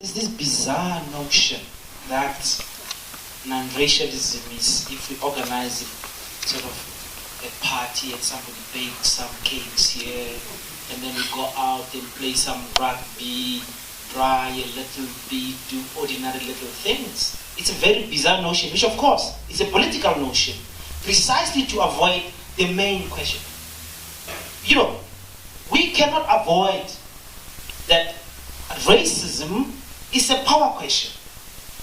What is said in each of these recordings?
There's this bizarre notion that non-racialism is if we organize sort of a party and somebody bakes some cakes here, and then we go out and play some rugby, try a little bit, do ordinary little things. It's a very bizarre notion, which of course is a political notion, precisely to avoid the main question. You know, we cannot avoid that racism is a power question.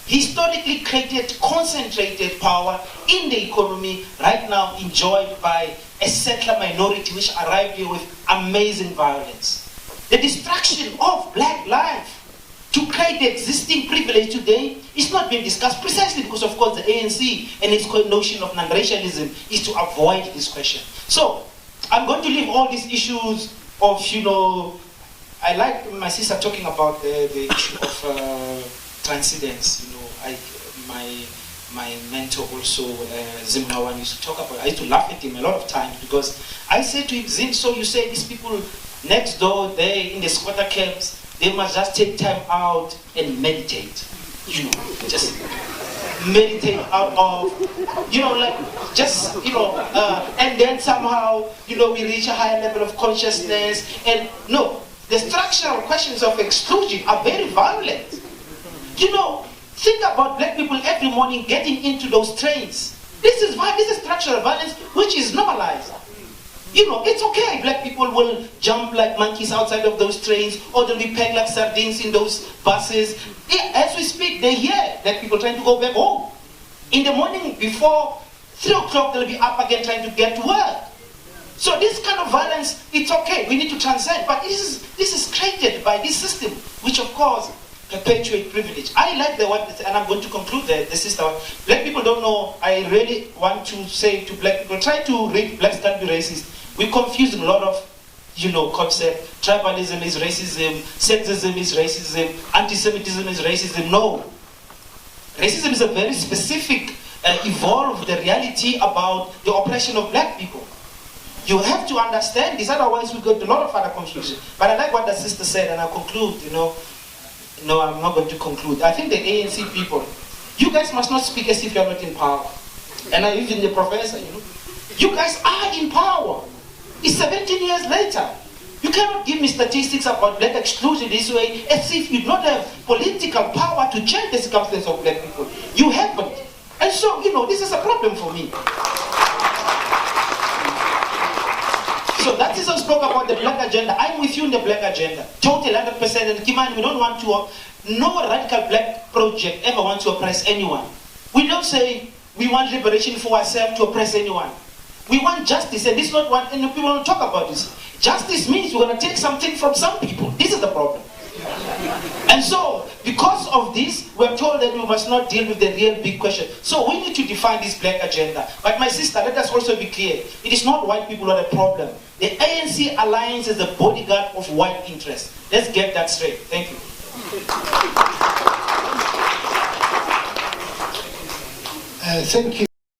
Historically created, concentrated power in the economy, right now enjoyed by a settler minority which arrived here with amazing violence. The destruction of black life to create the existing privilege today is not being discussed precisely because, of course, the ANC and its notion of non-racialism is to avoid this question. So, I'm going to leave all these issues of, you know, I like my sister talking about the issue of transcendence. You know, my mentor also, Zimnawan, used to talk about. I used to laugh at him a lot of times because I said to him, Zim, so you say these people next door, there in the squatter camps, they must just take time out and meditate. You know, just meditate out of, you know, like just, you know, and then somehow, you know, we reach a higher level of consciousness. And no, the structural questions of exclusion are very violent. You know, think about black people every morning getting into those trains. This is structural violence which is normalized. You know, it's okay, black people will jump like monkeys outside of those trains, or they'll be pegged like sardines in those buses. As we speak, they hear black people trying to go back home. In the morning before 3 o'clock, they'll be up again trying to get to work. So this kind of violence, it's okay, we need to transcend, but this is created by this system, which of course perpetuate privilege. I like the one, and I'm going to conclude the sister one. Black people don't know, I really want to say to black people, try to read Blacks Can't Be Racist. We confuse a lot of, you know, concepts. Tribalism is racism, sexism is racism, anti-Semitism is racism. No. Racism is a very specific, evolved reality about the oppression of black people. You have to understand this, otherwise we get a lot of other confusion. But I like what the sister said, and I'll conclude, you know. No, I'm not going to conclude. I think the ANC people, you guys must not speak as if you're not in power. And even the professor, you know, you guys are in power. It's 17 years later. You cannot give me statistics about black exclusion this way as if you don't have political power to change the circumstances of black people. You haven't. And so, you know, this is a problem for me. So that is I spoke about the black agenda. I'm with you in the black agenda. Totally 100%. And Kimani, we don't want to, no radical black project ever wants to oppress anyone. We don't say we want liberation for ourselves to oppress anyone. We want justice, and this is not one, and people don't talk about this. Justice means we're going to take something from some people. This is the problem. And so, because of this, we're told that we must not deal with the real big question. So we need to define this black agenda. But my sister, let us also be clear. It is not white people who are the problem. The ANC alliance is the bodyguard of white interests. Let's get that straight. Thank you. Thank you.